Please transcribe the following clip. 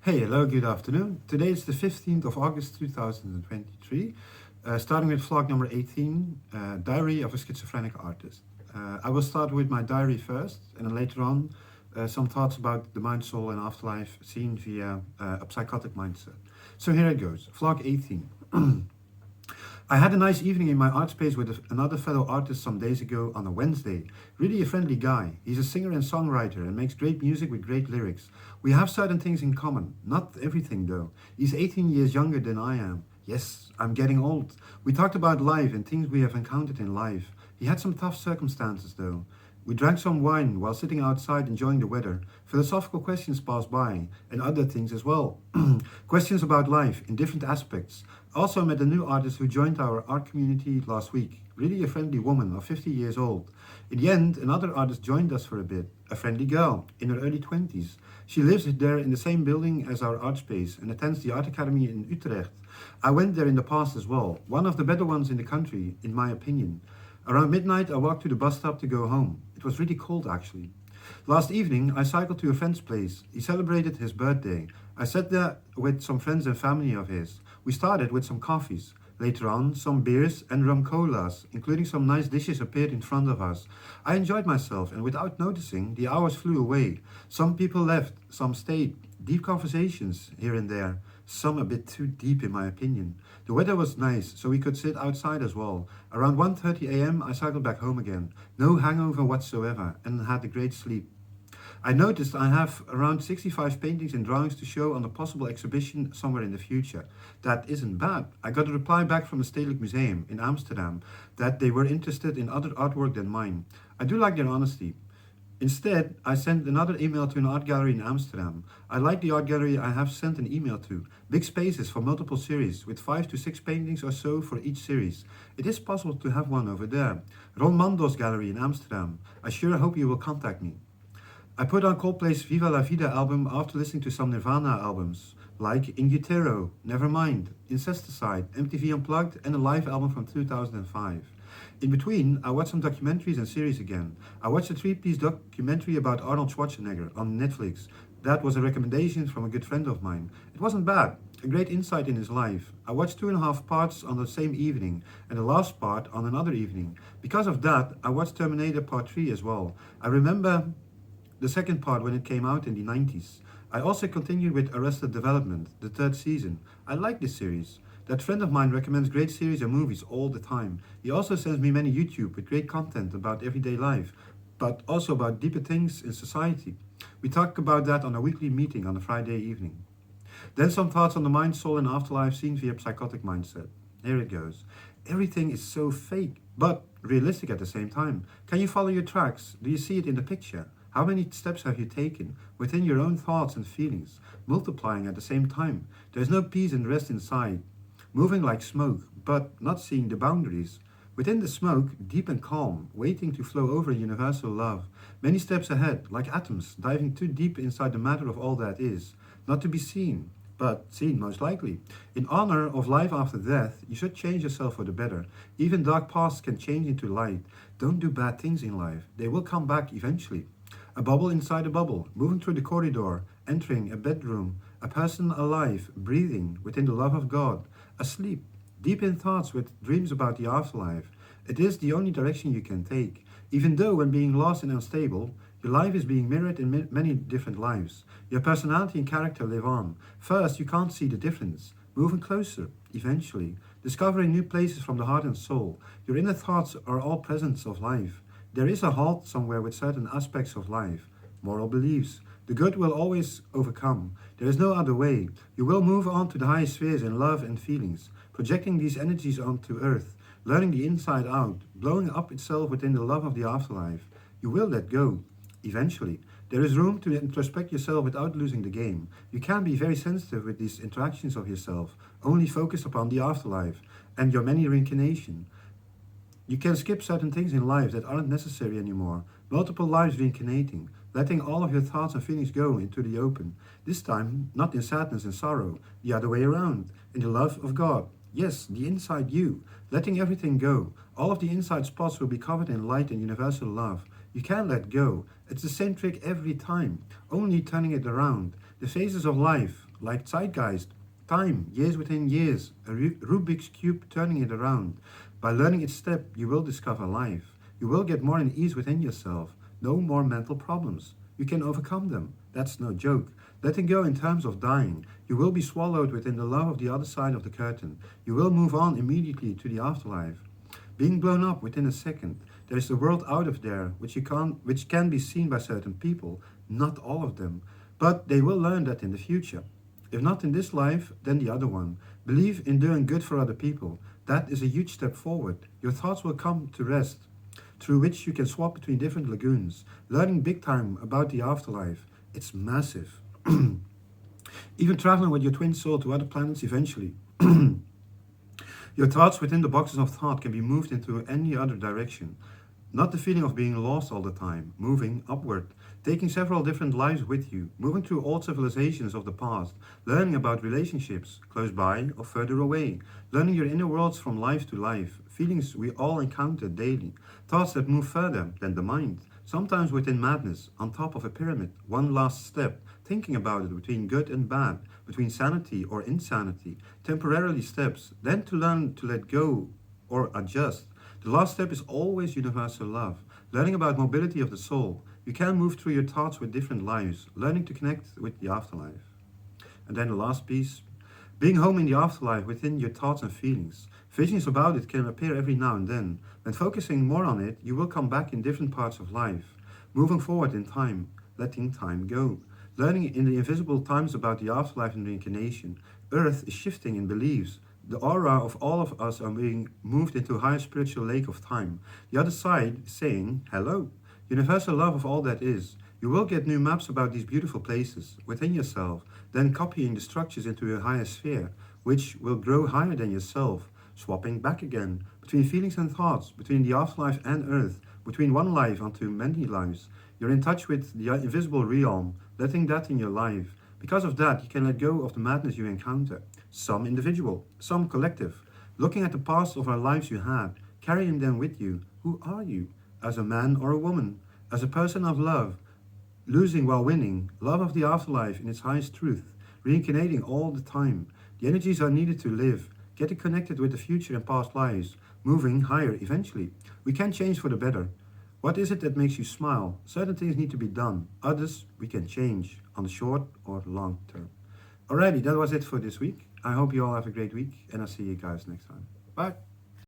Hey, hello, good afternoon. Today is the 15th of August 2023, starting with vlog number 18, Diary of a Schizophrenic Artist. I will start with my diary first, and then later on, some thoughts about the mind, soul, and afterlife seen via a psychotic mindset. So here it goes, vlog 18. I had a nice evening in my art space with another fellow artist some days ago on a Wednesday. Really a friendly guy. He's a singer and songwriter and makes great music with great lyrics. We have certain things in common. Not everything though. He's 18 years younger than I am. Yes, I'm getting old. We talked about life and things we have encountered in life. He had some tough circumstances though. We drank some wine while sitting outside enjoying the weather. Philosophical questions passed by, and other things as well. Questions about life in different aspects. Also met a new artist who joined our art community last week. Really a friendly woman of 50 years old. In the end, another artist joined us for a bit. A friendly girl, in her early 20s. She lives there in the same building as our art space and attends the art academy in Utrecht. I went there in the past as well. One of the better ones in the country, in my opinion. Around midnight, I walked to the bus stop to go home. It was really cold, actually. Last evening, I cycled to a friend's place. He celebrated his birthday. I sat there with some friends and family of his. We started with some coffees. Later on, some beers and rum colas, including some nice dishes, appeared in front of us. I enjoyed myself, and without noticing, the hours flew away. Some people left, some stayed. Deep conversations here and there, some a bit too deep in my opinion. The weather was nice, so we could sit outside as well. Around 1:30 a.m. I cycled back home again. No hangover whatsoever, and had a great sleep. I noticed I have around 65 paintings and drawings to show on a possible exhibition somewhere in the future. That isn't bad. I got a reply back from the Stedelijk Museum in Amsterdam that they were interested in other artwork than mine. I do like their honesty. Instead, I sent another email to an art gallery in Amsterdam. I like the art gallery I have sent an email to. Big spaces for multiple series, with 5 to 6 paintings or so for each series. It is possible to have one over there. Ron Mando's gallery in Amsterdam. I sure hope you will contact me. I put on Coldplay's Viva La Vida album after listening to some Nirvana albums, like In Utero, Nevermind, Incesticide, MTV Unplugged, and a live album from 2005. In between, I watched some documentaries and series again. I watched a 3-piece documentary about Arnold Schwarzenegger on Netflix. That was a recommendation from a good friend of mine. It wasn't bad, a great insight in his life. I watched 2.5 parts on the same evening, and the last part on another evening. Because of that, I watched Terminator Part 3 as well. I remember the second part when it came out in the 90s. I also continued with Arrested Development, the 3rd season. I like this series. That friend of mine recommends great series and movies all the time. He also sends me many YouTube with great content about everyday life, but also about deeper things in society. We talk about that on a weekly meeting on a Friday evening. Then some thoughts on the mind, soul, and afterlife seen via psychotic mindset. Here it goes. Everything is so fake, but realistic at the same time. Can you follow your tracks? Do you see it in the picture? How many steps have you taken within your own thoughts and feelings, multiplying at the same time? There's no peace and rest inside, moving like smoke, but not seeing the boundaries. Within the smoke, deep and calm, waiting to flow over universal love. Many steps ahead, like atoms, diving too deep inside the matter of all that is. Not to be seen, but seen most likely. In honor of life after death, you should change yourself for the better. Even dark pasts can change into light. Don't do bad things in life. They will come back eventually. A bubble inside a bubble, moving through the corridor, entering a bedroom, a person alive, breathing within the love of God, asleep, deep in thoughts with dreams about the afterlife. It is the only direction you can take. Even though when being lost and unstable, your life is being mirrored in many different lives. Your personality and character live on. First, you can't see the difference. Moving closer, eventually, discovering new places from the heart and soul. Your inner thoughts are all presence of life. There is a halt somewhere with certain aspects of life, moral beliefs. The good will always overcome. There is no other way. You will move on to the higher spheres in love and feelings, projecting these energies onto earth, learning the inside out, blowing up itself within the love of the afterlife. You will let go, eventually. There is room to introspect yourself without losing the game. You can be very sensitive with these interactions of yourself, only focus upon the afterlife and your many reincarnation. You can skip certain things in life that aren't necessary anymore. Multiple lives reincarnating, letting all of your thoughts and feelings go into the open. This time, not in sadness and sorrow, the other way around, in the love of God. Yes, the inside you, letting everything go. All of the inside spots will be covered in light and universal love. You can let go. It's the same trick every time, only turning it around. The phases of life like zeitgeist, time, years within years, a Rubik's Cube turning it around. By learning each step, you will discover life. You will get more in ease within yourself. No more mental problems. You can overcome them. That's no joke. Letting go in terms of dying. You will be swallowed within the love of the other side of the curtain. You will move on immediately to the afterlife. Being blown up within a second. There is a world out of there which can be seen by certain people, not all of them. But they will learn that in the future. If not in this life, then the other one. Believe in doing good for other people. That is a huge step forward. Your thoughts will come to rest, through which you can swap between different lagoons. Learning big time about the afterlife. It's massive. Even traveling with your twin soul to other planets eventually. Your thoughts within the boxes of thought can be moved into any other direction. Not the feeling of being lost all the time, moving upward, taking several different lives with you, moving through old civilizations of the past, learning about relationships, close by or further away, learning your inner worlds from life to life, feelings we all encounter daily, thoughts that move further than the mind, sometimes within madness, on top of a pyramid, one last step, thinking about it between good and bad, between sanity or insanity, temporarily steps, then to learn to let go or adjust. The last step is always universal love, learning about mobility of the soul. You can move through your thoughts with different lives, learning to connect with the afterlife. And then the last piece, being home in the afterlife within your thoughts and feelings. Visions about it can appear every now and then. When focusing more on it, you will come back in different parts of life, moving forward in time, letting time go. Learning in the invisible times about the afterlife and reincarnation. Earth is shifting in beliefs. The aura of all of us are being moved into a higher spiritual lake of time. The other side is saying, hello. Universal love of all that is. You will get new maps about these beautiful places within yourself, then copying the structures into a higher sphere, which will grow higher than yourself, swapping back again, between feelings and thoughts, between the afterlife and earth, between one life onto many lives. You're in touch with the invisible realm, letting that in your life. Because of that, you can let go of the madness you encounter. Some individual, some collective. Looking at the past of our lives you had, carrying them with you. Who are you? As a man or a woman? As a person of love? Losing while winning. Love of the afterlife in its highest truth. Reincarnating all the time. The energies are needed to live. Getting connected with the future and past lives. Moving higher eventually. We can change for the better. What is it that makes you smile? Certain things need to be done. Others we can change on the short or long term. Alrighty, that was it for this week. I hope you all have a great week and I'll see you guys next time. Bye.